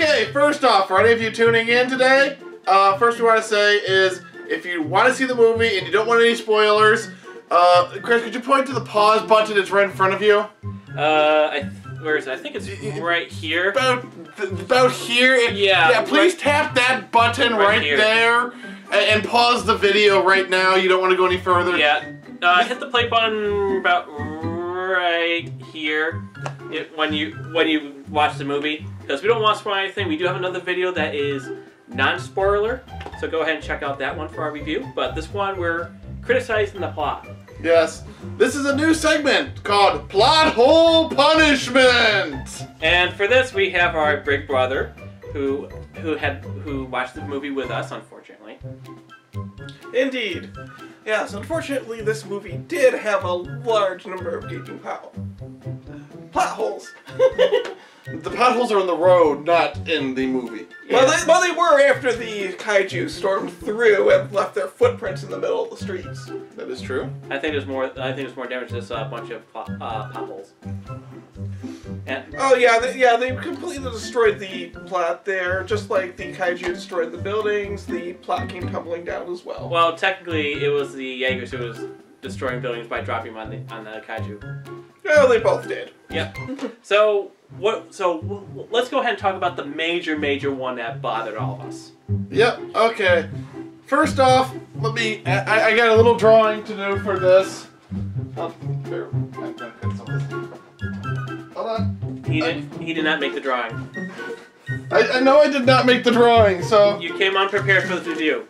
Okay, first off, for any of you tuning in today, first we want to say is, if you want to see the movie and you don't want any spoilers, Chris, could you point to the pause button that's right in front of you? Where is it? I think it's right here. About here? Yeah, please tap that button right there and pause the video right now. You don't want to go any further. Yeah. Hit the play button about right here when you watch the movie. Because we don't want to spoil anything. We do have another video that is non-spoiler. So go ahead and check out that one for our review. But this one, we're criticizing the plot. Yes. This is a new segment called Plot Hole Punishment! And for this, we have our big brother, who watched the movie with us, unfortunately. Indeed. Yes, unfortunately, this movie did have a large number of gaping plot holes. The potholes are in the road, not in the movie. Yes. Well, they were after the kaiju stormed through and left their footprints in the middle of the streets. That is true. I think there's more damage to this bunch of potholes. And oh yeah, they completely destroyed the plot there, just like the kaiju destroyed the buildings. The plot came tumbling down as well. Well, technically, it was the Jaegers who was destroying buildings by dropping them on the kaiju. Well, they both did. Yep. So let's go ahead and talk about the major one that bothered all of us. Yep. Okay. First off, I got a little drawing to do for this. Hold on. He did not make the drawing. I know I did not make the drawing, so... You came unprepared for the review.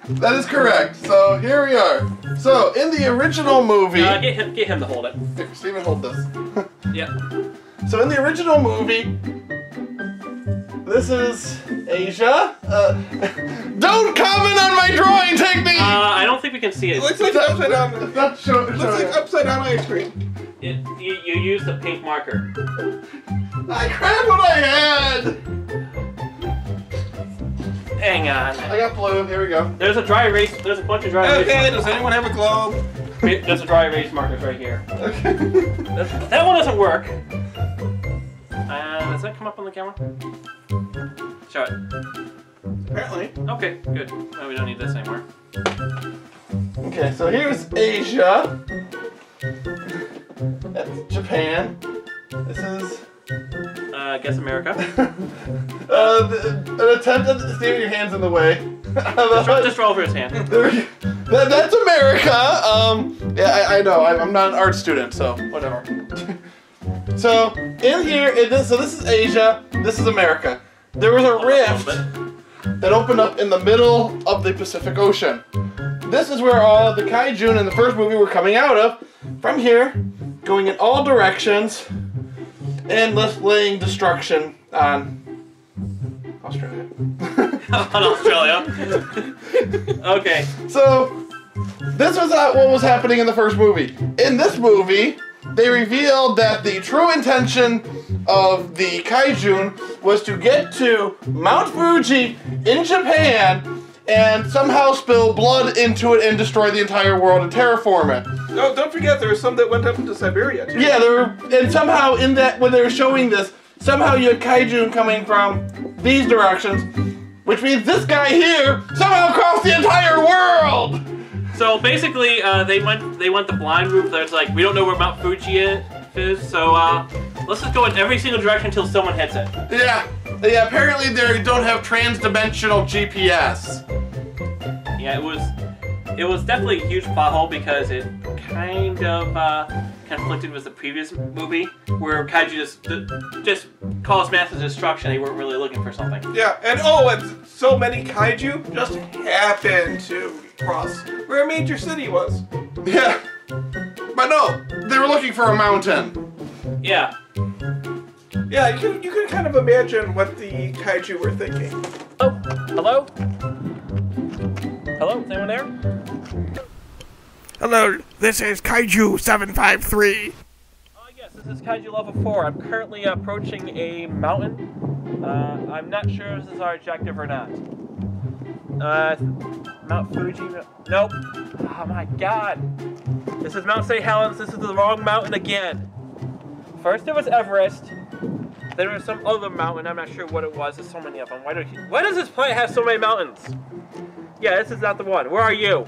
That is correct. So, here we are. So, in the original movie... Get him to hold it. Here, Steven, hold this. Yep. So, in the original movie, this is Asia. Don't comment on my drawing technique! I don't think we can see it. It looks like upside down. It's not showing. It looks like upside down ice cream. You used a pink marker. I grabbed what I had! Hang on. I got blue, here we go. There's a dry erase, there's a bunch of dry erase Okay, markers. does anyone have a globe? There's a dry erase markers right here. Okay. That one doesn't work. Does that come up on the camera? Show it. Apparently. Okay, good. Well, we don't need this anymore. Okay, so here's Asia. That's Japan. This is... Guess America. An attempt at... Steven, your hand's in the way. Just roll over his hand. That's America. Yeah, I know. I'm not an art student, so whatever. So, in here, so this is Asia, this is America. There was a rift that opened up in the middle of the Pacific Ocean. This is where all of the kaiju in the first movie were coming out of. From here, going in all directions, and laying destruction on Australia. On Australia. Okay. So, this was what was happening in the first movie. In this movie, they revealed that the true intention of the kaiju was to get to Mount Fuji in Japan and somehow spill blood into it and destroy the entire world and terraform it. No, don't forget there were some that went up into Siberia too. Yeah, and somehow in that, when they were showing this, somehow you had kaiju coming from these directions, which means this guy here somehow crossed the entire world! So basically, they went the blind route. There's like, we don't know where Mount Fuji is, so let's just go in every single direction until someone hits it. Yeah, apparently they don't have trans-dimensional GPS. Yeah, it was definitely a huge plot hole because it kind of conflicted with the previous movie where kaiju just caused massive destruction. They weren't really looking for something. Yeah, and so many kaiju just happened to cross where a major city was. Yeah, but no, they were looking for a mountain. Yeah. Yeah, you can kind of imagine what the kaiju were thinking. Oh, hello? Hello, is anyone there? Hello, this is Kaiju 753. Yes, this is Kaiju Level 4. I'm currently approaching a mountain. I'm not sure if this is our objective or not. Mount Fuji? Nope. Oh my god. This is Mount St. Helens. This is the wrong mountain again. First it was Everest. There was some other mountain. I'm not sure what it was. There's so many of them. Why does this planet have so many mountains? Yeah, this is not the one. Where are you?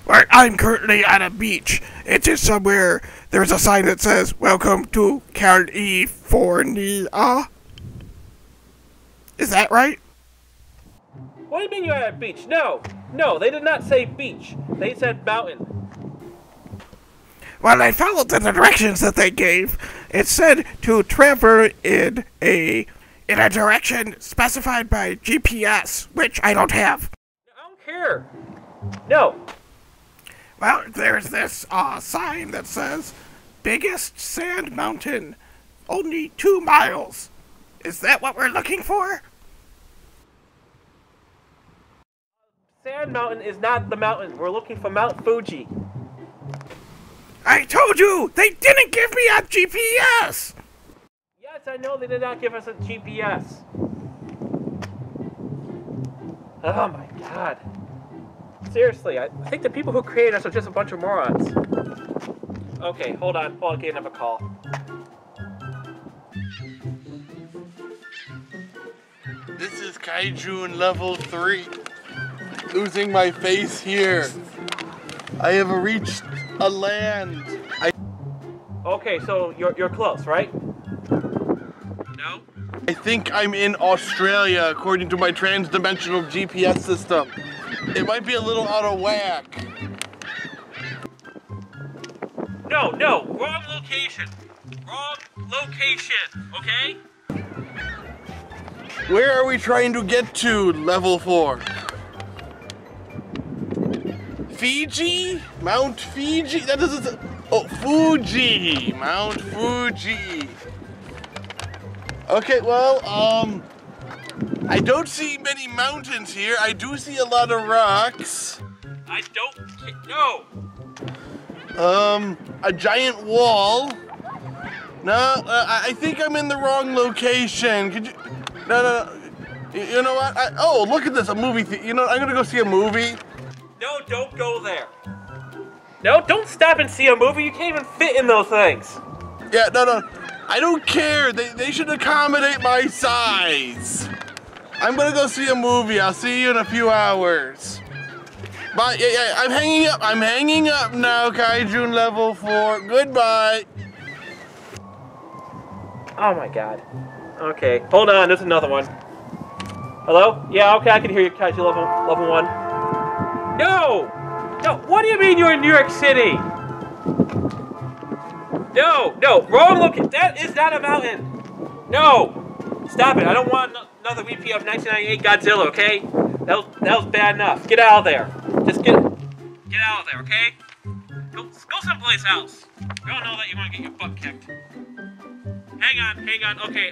Well, I'm currently at a beach. It's just somewhere. There's a sign that says, "Welcome to California." Is that right? What do you mean you're at a beach? No, they did not say beach. They said mountain. Well, I followed the directions that they gave. It said to travel in a direction specified by GPS, which I don't have. I don't care. No. Well, there's this sign that says, "Biggest sand mountain, only 2 miles." Is that what we're looking for? Sand Mountain is not the mountain. We're looking for Mount Fuji. I told you, they didn't give me a GPS! Yes, I know they did not give us a GPS. Oh my god. Seriously, I think the people who created us are just a bunch of morons. Okay, hold on. I'll get another call. This is Kaiju level 3. Losing my face here. I have reached a land. Okay, so you're close, right? No? I think I'm in Australia according to my trans-dimensional GPS system. It might be a little out of whack. No, wrong location. Wrong location, okay? Where are we trying to get to, level 4? Fiji? Mount Fiji? That doesn't say, oh, Fuji! Mount Fuji. Okay, well, I don't see many mountains here. I do see a lot of rocks. I don't, no! A giant wall. No, I think I'm in the wrong location. Could you, no. You know what? Oh, look at this, a movie you know, I'm gonna go see a movie. No, don't go there. No, don't stop and see a movie. You can't even fit in those things. Yeah, no. I don't care. They should accommodate my size. I'm gonna go see a movie. I'll see you in a few hours. Bye. Yeah, I'm hanging up. I'm hanging up now, Kaiju level 4. Goodbye. Oh my god. Okay, hold on. There's another one. Hello? Yeah, okay, I can hear you, Kaiju level 1. No! What do you mean you're in New York City? No, wrong location. That is not a mountain. No! Stop it, I don't want another repeat of 1998 Godzilla, okay? That was bad enough. Get out of there. Just get out of there, okay? Go someplace else. We all know that you want to get your butt kicked. Hang on. Okay.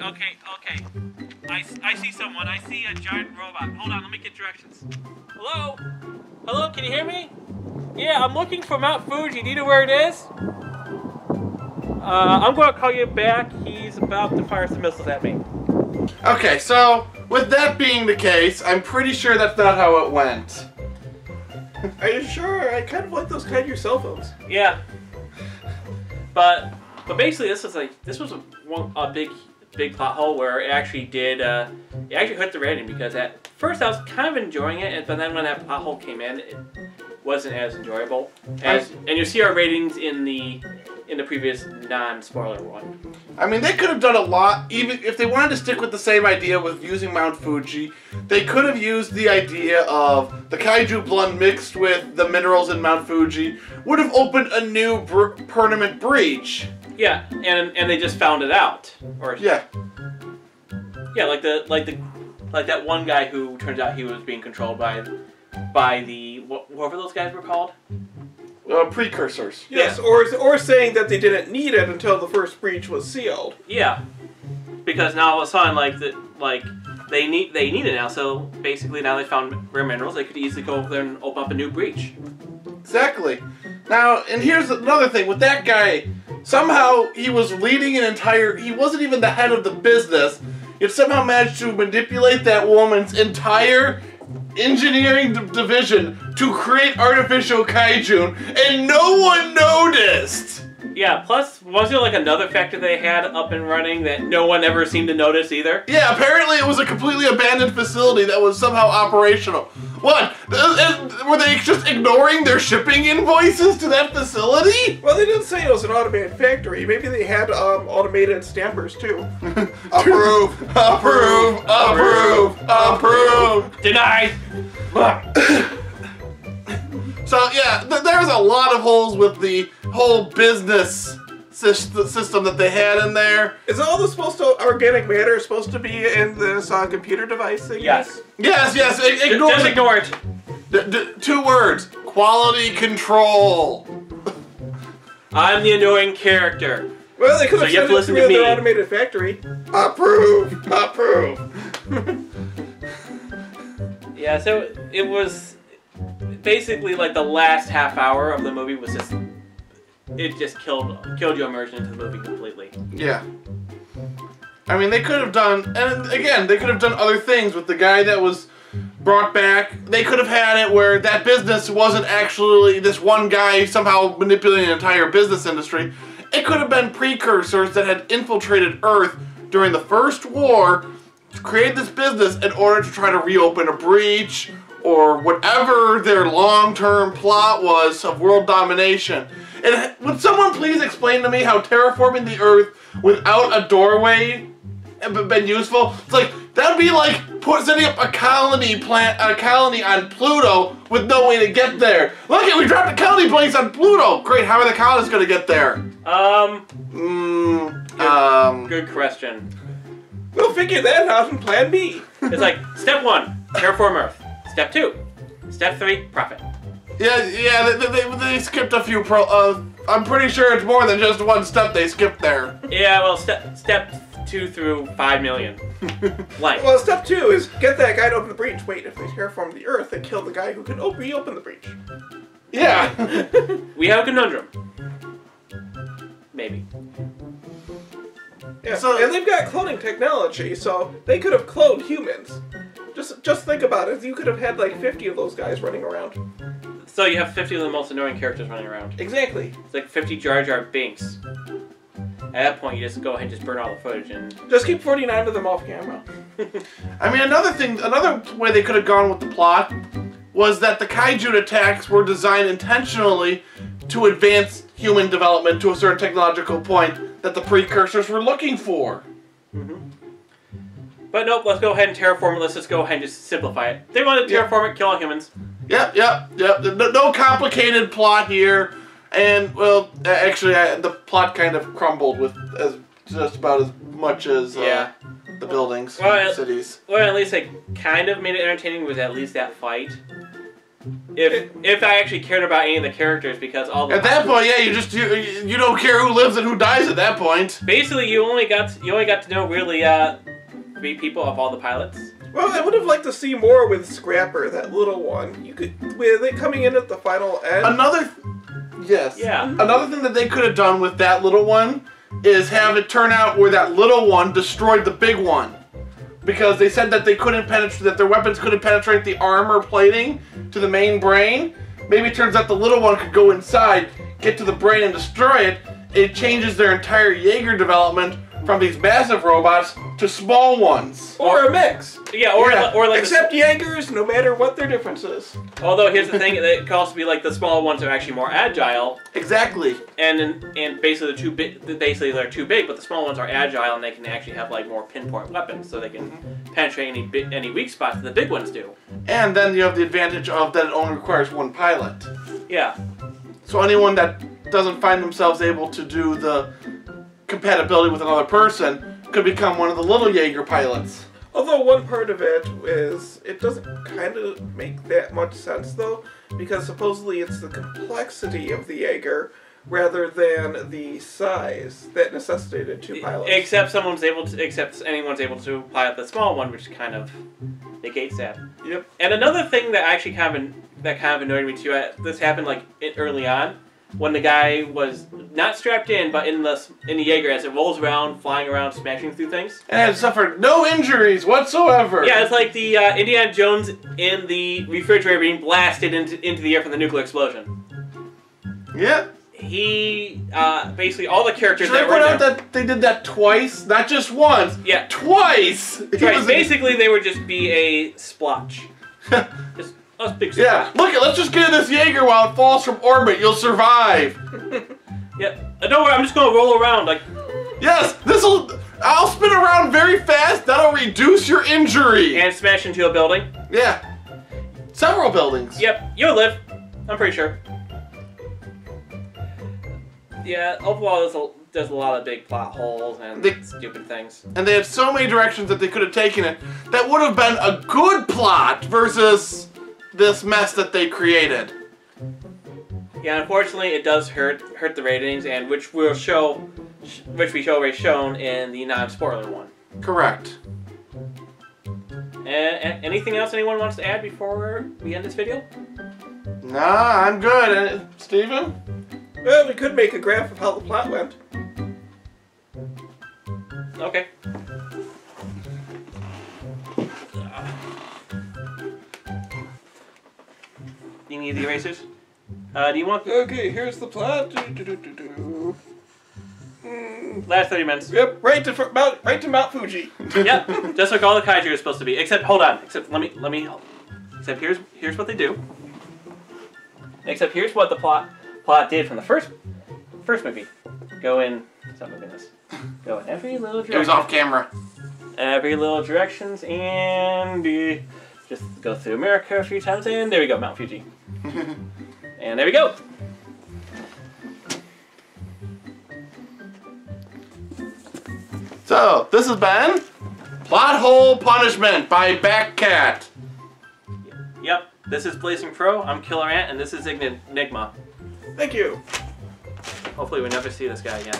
I see someone. I see a giant robot. Hold on, let me get directions. Hello? Hello, can you hear me? Yeah, I'm looking for Mount Fuji. Do you know where it is? I'm going to call you back. He's about to fire some missiles at me. Okay, so with that being the case, I'm pretty sure that's not how it went. Are you sure? I kind of like those Kaiju cell phones. Yeah. But basically, this was a big plot hole where it actually did it actually hit the rating, because at first I was kind of enjoying it, but then when that plot hole came in, it wasn't as enjoyable. And you see our ratings in the previous non-spoiler one. I mean, they could have done a lot, even if they wanted to stick with the same idea with using Mount Fuji. They could have used the idea of the Kaiju blood mixed with the minerals in Mount Fuji, would have opened a new permanent breach. Yeah, and they just found it out. Or yeah, like that one guy who turns out he was being controlled by the whatever those guys were called. Precursors. Yes, yeah. or saying that they didn't need it until the first breach was sealed. Yeah, because now all of a sudden, they need it now. So basically, now they found rare minerals. They could easily go over there and open up a new breach. Exactly. Now, and here's another thing with that guy. Somehow he was leading an entire. He wasn't even the head of the business. Yet somehow managed to manipulate that woman's entire engineering division to create artificial kaiju, and no one noticed! Yeah, plus, was there like another factor they had up and running that no one ever seemed to notice either? Yeah, apparently it was a completely abandoned facility that was somehow operational. What? Were they just ignoring their shipping invoices to that facility? Well, they didn't say it was an automated factory. Maybe they had automated stampers too. Approve, Approve, approve, approve. Denied! So yeah, there's a lot of holes with the whole business system that they had in there. Is all the organic matter supposed to be in this computer device thing? Yes. Yes, Just ignore it. 2 words. Quality control. I'm the annoying character. Well, they could have So you have sent to it listen through to me. their automated factory. Approve, approve. Yeah, so it was basically like the last half hour of the movie was just, it just killed your immersion into the movie completely. Yeah. I mean, they could have done, and again, they could have done other things with the guy that was brought back. They could have had it where that business wasn't actually this one guy somehow manipulating an entire business industry. It could have been precursors that had infiltrated Earth during the First War to create this business in order to try to reopen a breach or whatever their long-term plot was of world domination. And would someone please explain to me how terraforming the Earth without a doorway have been useful? It's like, that would be like setting up a colony on Pluto with no way to get there. Look, we dropped a colony place on Pluto. Great, how are the colonists going to get there? Good question. We'll figure that out in Plan B. It's like, step 1, terraform Earth. Step 2, step 3, profit. Yeah, they skipped a few I'm pretty sure it's more than just one step they skipped there. Yeah, well, step 2 through 5 million. Like. Well, step 2 is get that guy to open the breach. Wait, if they terraform the Earth, they kill the guy who can reopen the breach. Yeah. We have a conundrum. Maybe. Yeah, and they've got cloning technology, so they could have cloned humans. Just think about it. You could have had like 50 of those guys running around. So you have 50 of the most annoying characters running around. Exactly. It's like 50 Jar Jar Binks. At that point, you just go ahead and just burn all the footage and... Just keep 49 of them off camera. I mean, another way they could have gone with the plot was that the kaiju attacks were designed intentionally to advance human development to a certain technological point that the precursors were looking for. But nope, let's go ahead and terraform it. Let's just go ahead and just simplify it. They want to terraform it, kill all humans. Yep. No complicated plot here. And, well, actually, the plot kind of crumbled with just about as much as the buildings, cities. Well, at least they kind of made it entertaining with at least that fight. If I actually cared about any of the characters, because all the... At that point, yeah, you don't care who lives and who dies at that point. Basically, you only got to know really 3 people of all the pilots. Well, I would have liked to see more with Scrapper, that little one. With it coming in at the final end. Another thing that they could have done with that little one is have it turn out where that little one destroyed the big one. Because they said that that their weapons couldn't penetrate the armor plating to the main brain. Maybe it turns out the little one could go inside, get to the brain and destroy it. It changes their entire Jaeger development from these massive robots to small ones. Or a mix. Yeah, or like... Except Jaegers, no matter what their difference is. Although, here's the thing, it could also be like the small ones are actually more agile. Exactly. And basically they're too big, but the small ones are agile and they can actually have like more pinpoint weapons, so they can penetrate any weak spots that the big ones do. And then you have the advantage of that it only requires one pilot. Yeah. So anyone that doesn't find themselves able to do the compatibility with another person could become one of the little Jaeger pilots. Although one part of it is, it doesn't kind of make that much sense though, because supposedly it's the complexity of the Jaeger rather than the size that necessitated 2 pilots. Except anyone's able to pilot the small one, which kind of negates that. Yep. And another thing that actually kind of annoyed me too, this happened like early on, when the guy was not strapped in, but in the Jaeger as it rolls around, flying around, smashing through things. And had suffered no injuries whatsoever. Yeah, it's like the Indiana Jones in the refrigerator being blasted into the air from the nuclear explosion. Yeah. he basically all the characters Should I that point were out there. that they did that twice? Not just once. Yeah. Twice! Right, basically, they would just be a splotch. Just a big splotch. Yeah, look, let's just get this Jaeger while it falls from orbit. You'll survive. Yep. Don't worry, I'm just gonna roll around like. Yes, I'll spin around very fast. That'll reduce your injury. And smash into a building. Yeah. Several buildings. Yep, you'll live. I'm pretty sure. Yeah, overall, there's a lot of big plot holes and stupid things. And they had so many directions that they could have taken it that would have been a good plot versus this mess that they created. Yeah, unfortunately, it does hurt the ratings, and which we've already shown in the non-spoiler one. Correct. Anything else anyone wants to add before we end this video? Nah, I'm good. Steven? Well, we could make a graph of how the plot went. Okay. You need the erasers? Do you want... Okay, here's the plot. Last 30 minutes. Yep, right to Mount Fuji. Yep, just like all the kaiju are supposed to be. Except, hold on. Except, let me. Except here's what they do. Except here's what the plot did from the first movie. Go in. Stop moving this. Go in every little direction. It was off camera. Every little directions and just go through America a few times and there we go, Mount Fuji. And there we go. So, this has been Plot Hole Punishment by Bac Kat. Yep, this is Blazing Pro, I'm Killer Ant, and this is Enigma. Thank you. Hopefully we never see this guy again.